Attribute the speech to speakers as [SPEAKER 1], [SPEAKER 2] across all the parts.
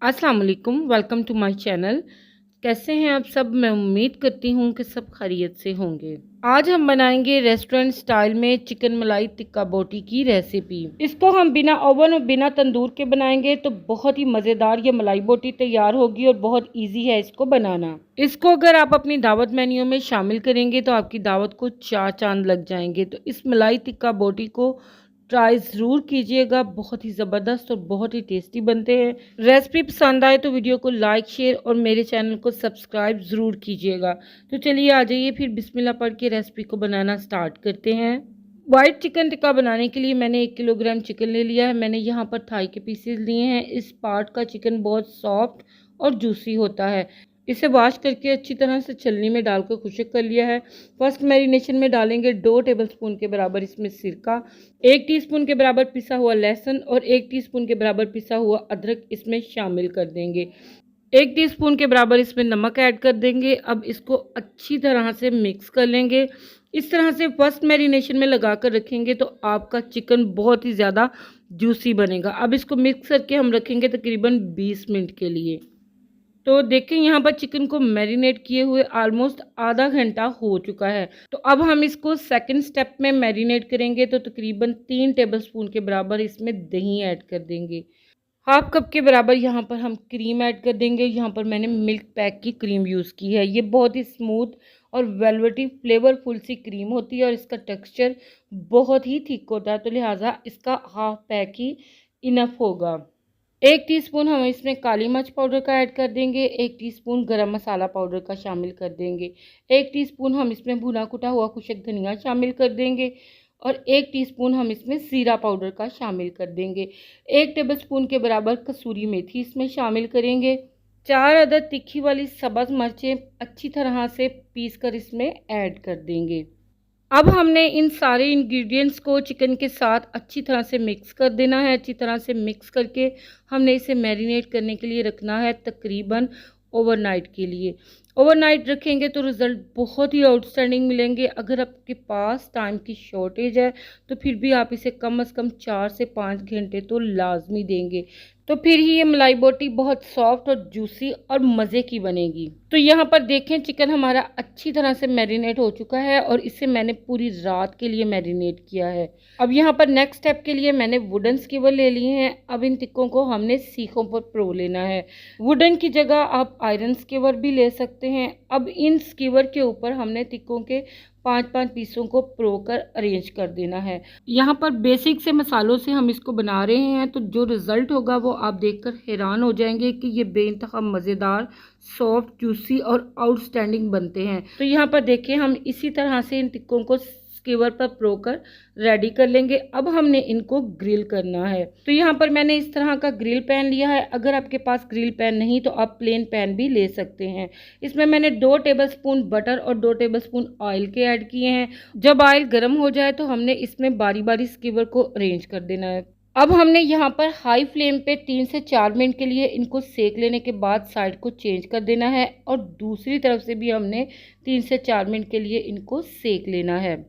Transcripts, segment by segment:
[SPEAKER 1] अस्सलाम वालेकुम, welcome to my channel. कैसे हैं आप सब? मैं उम्मीद करती हूँ कि सब खैरियत से होंगे। आज हम बनाएंगे रेस्टोरेंट स्टाइल में चिकन मलाई टिक्का बोटी की रेसिपी। इसको हम बिना ओवन और बिना तंदूर के बनाएंगे तो बहुत ही मज़ेदार ये मलाई बोटी तैयार होगी और बहुत इजी है इसको बनाना। इसको अगर आप अपनी दावत मेन्यू में शामिल करेंगे तो आपकी दावत को चार चांद लग जाएंगे। तो इस मलाई टिक्का बोटी को ट्राई ज़रूर कीजिएगा, बहुत ही ज़बरदस्त और बहुत ही टेस्टी बनते हैं। रेसिपी पसंद आए तो वीडियो को लाइक शेयर और मेरे चैनल को सब्सक्राइब ज़रूर कीजिएगा। तो चलिए आ जाइए फिर बिस्मिल्लाह पढ़ के रेसिपी को बनाना स्टार्ट करते हैं। वाइट चिकन टिक्का बनाने के लिए मैंने 1 किलोग्राम चिकन ले लिया है। मैंने यहाँ पर थाई के पीसेस लिए हैं। इस पार्ट का चिकन बहुत सॉफ्ट और जूसी होता है। इसे वॉश करके अच्छी तरह से छलनी में डालकर खुश्क कर लिया है। फर्स्ट मैरिनेशन में डालेंगे 2 टेबलस्पून के बराबर इसमें सिरका, 1 टीस्पून के बराबर पिसा हुआ लहसुन और 1 टीस्पून के बराबर पिसा हुआ अदरक इसमें शामिल कर देंगे। 1 टीस्पून के बराबर इसमें नमक ऐड कर देंगे। अब इसको अच्छी तरह से मिक्स कर लेंगे। इस तरह से फर्स्ट मैरिनेशन में लगा कर रखेंगे तो आपका चिकन बहुत ही ज़्यादा जूसी बनेगा। अब इसको मिक्स करके हम रखेंगे तकरीबन 20 मिनट के लिए। तो देखें यहाँ पर चिकन को मैरिनेट किए हुए ऑलमोस्ट आधा घंटा हो चुका है। तो अब हम इसको सेकंड स्टेप में मैरिनेट करेंगे तो तकरीबन 3 टेबलस्पून के बराबर इसमें दही ऐड कर देंगे। हाफ कप के बराबर यहाँ पर हम क्रीम ऐड कर देंगे। यहाँ पर मैंने मिल्क पैक की क्रीम यूज़ की है। ये बहुत ही स्मूथ और वेलवेटी फ्लेवरफुल सी क्रीम होती है और इसका टेक्सचर बहुत ही थिक होता है, तो लिहाजा इसका हाफ पैक ही इनफ होगा। 1 टीस्पून हम इसमें काली मिर्च पाउडर का ऐड कर देंगे। 1 टीस्पून गरम मसाला पाउडर का शामिल कर देंगे। 1 टीस्पून हम इसमें भुना कुटा हुआ खुश्क धनिया शामिल कर देंगे और 1 टीस्पून हम इसमें जीरा पाउडर का शामिल कर देंगे। 1 टेबलस्पून के बराबर कसूरी मेथी इसमें शामिल करेंगे। 4 अदद तीखी वाली सब्ज़ मिर्चें अच्छी तरह से पीस कर इसमें ऐड कर देंगे। अब हमने इन सारे इंग्रेडिएंट्स को चिकन के साथ अच्छी तरह से मिक्स कर देना है। अच्छी तरह से मिक्स करके हमने इसे मैरिनेट करने के लिए रखना है तकरीबन ओवरनाइट के लिए। ओवरनाइट रखेंगे तो रिज़ल्ट बहुत ही आउटस्टैंडिंग मिलेंगे। अगर आपके पास टाइम की शॉर्टेज है तो फिर भी आप इसे कम से कम 4 से 5 घंटे तो लाजमी देंगे, तो फिर ही ये मलाई बोटी बहुत सॉफ्ट और जूसी और मज़े की बनेगी। तो यहाँ पर देखें चिकन हमारा अच्छी तरह से मैरिनेट हो चुका है और इसे मैंने पूरी रात के लिए मैरिनेट किया है। अब यहाँ पर नेक्स्ट स्टेप के लिए मैंने वुडन स्कीवर ले लिए हैं। अब इन टिक्कों को हमने सीखों पर प्रो लेना है। वुडन की जगह आप आयरन स्कीवर भी ले सकते हैं। अब इन स्कीवर के ऊपर हमने टिक्कों के 5-5 पीसों को प्रो कर अरेंज कर देना है। यहाँ पर बेसिक से मसालों से हम इसको बना रहे हैं, तो जो रिज़ल्ट होगा वो आप देखकर हैरान हो जाएंगे कि ये बेइंतहा मज़ेदार, सॉफ्ट, जूसी और आउटस्टैंडिंग बनते हैं। तो यहाँ पर देखिए हम इसी तरह से इन टिक्कों को स्कीवर पर प्रो कर रेडी कर लेंगे। अब हमने इनको ग्रिल करना है। तो यहाँ पर मैंने इस तरह का ग्रिल पैन लिया है। अगर आपके पास ग्रिल पैन नहीं तो आप प्लेन पैन भी ले सकते हैं। इसमें मैंने 2 टेबलस्पून बटर और 2 टेबलस्पून ऑयल के ऐड किए हैं। जब ऑयल गर्म हो जाए तो हमने इसमें बारी बारी स्कीवर को अरेंज कर देना है। अब हमने यहाँ पर हाई फ्लेम पे 3 से 4 मिनट के लिए इनको सेक लेने के बाद साइड को चेंज कर देना है और दूसरी तरफ से भी हमने 3 से 4 मिनट के लिए इनको सेक लेना है।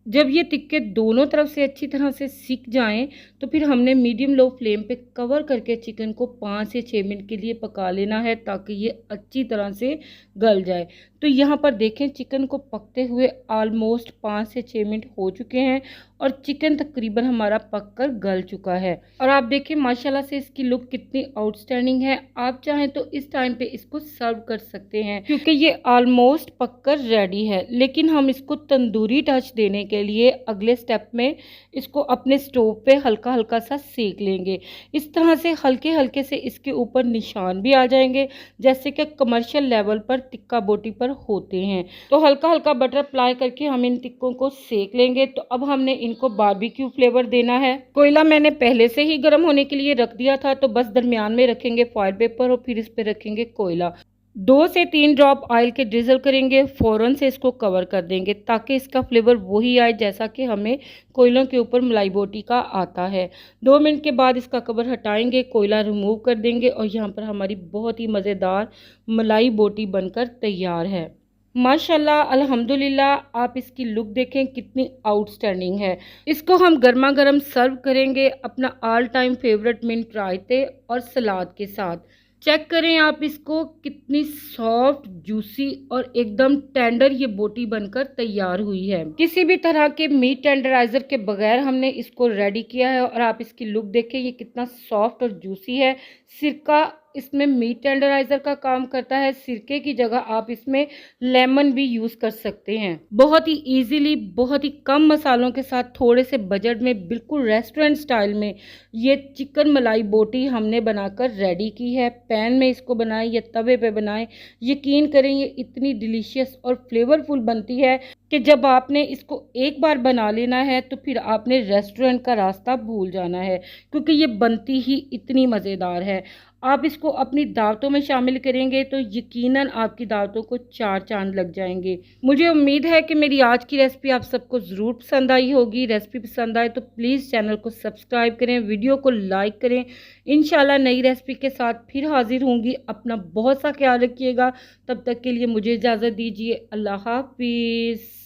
[SPEAKER 1] जब ये टिक्के दोनों तरफ से अच्छी तरह से सिक जाएं तो फिर हमने मीडियम लो फ्लेम पे कवर करके चिकन को 5 से 6 मिनट के लिए पका लेना है ताकि ये अच्छी तरह से गल जाए। तो यहाँ पर देखें चिकन को पकते हुए ऑलमोस्ट 5 से 6 मिनट हो चुके हैं और चिकन तकरीबन हमारा पककर गल चुका है। और आप देखें माशाल्लाह से इसकी लुक कितनी आउटस्टैंडिंग है। आप चाहें तो इस टाइम पे इसको सर्व कर सकते हैं क्योंकि ये ऑलमोस्ट पककर रेडी है। लेकिन हम इसको तंदूरी टच देने के लिए अगले स्टेप में इसको अपने स्टोव पे हल्का हल्का सा सेक लेंगे। इस तरह से हल्के हल्के से इसके ऊपर निशान भी आ जाएंगे जैसे कि कमर्शियल लेवल पर टिक्का बोटी पर होते हैं। तो हल्का हल्का बटर अप्लाई करके हम इन टिक्कों को सेक लेंगे। तो अब हमने इनको बारबेक्यू फ्लेवर देना है। कोयला मैंने पहले से ही गर्म होने के लिए रख दिया था, तो बस दरमियान में रखेंगे फॉइल पेपर और फिर इस पे रखेंगे कोयला। 2 से 3 ड्रॉप ऑयल के ड्रिजल करेंगे, फ़ौरन से इसको कवर कर देंगे ताकि इसका फ्लेवर वही आए जैसा कि हमें कोयलों के ऊपर मलाई बोटी का आता है। 2 मिनट के बाद इसका कवर हटाएंगे, कोयला रिमूव कर देंगे और यहाँ पर हमारी बहुत ही मज़ेदार मलाई बोटी बनकर तैयार है। माशाल्लाह अल्हम्दुलिल्लाह। आप इसकी लुक देखें कितनी आउटस्टैंडिंग है। इसको हम गर्मा गर्म सर्व करेंगे अपना ऑल टाइम फेवरेट मिंट रायते और सलाद के साथ। चेक करें आप इसको, कितनी सॉफ्ट, जूसी और एकदम टेंडर ये बोटी बनकर तैयार हुई है। किसी भी तरह के मीट टेंडराइजर के बगैर हमने इसको रेडी किया है और आप इसकी लुक देखें, ये कितना सॉफ्ट और जूसी है। सिरका इसमें मीट टेंडराइजर का काम करता है। सिरके की जगह आप इसमें लेमन भी यूज कर सकते हैं। बहुत ही इजीली, बहुत ही कम मसालों के साथ, थोड़े से बजट में, बिल्कुल रेस्टोरेंट स्टाइल में ये चिकन मलाई बोटी हमने बनाकर रेडी की है। पैन में इसको बनाएं या तवे पे बनाएं, यकीन करें ये इतनी डिलीशियस और फ्लेवरफुल बनती है कि जब आपने इसको एक बार बना लेना है तो फिर आपने रेस्टोरेंट का रास्ता भूल जाना है, क्योंकि ये बनती ही इतनी मज़ेदार है। आप इसको अपनी दावतों में शामिल करेंगे तो यकीनन आपकी दावतों को चार चांद लग जाएंगे। मुझे उम्मीद है कि मेरी आज की रेसिपी आप सबको ज़रूर पसंद आई होगी। रेसिपी पसंद आए तो प्लीज़ चैनल को सब्सक्राइब करें, वीडियो को लाइक करें। इंशाल्लाह नई रेसिपी के साथ फिर हाजिर होंगी। अपना बहुत सा ख्याल रखिएगा। तब तक के लिए मुझे इजाज़त दीजिए। अल्लाह हाफिज़।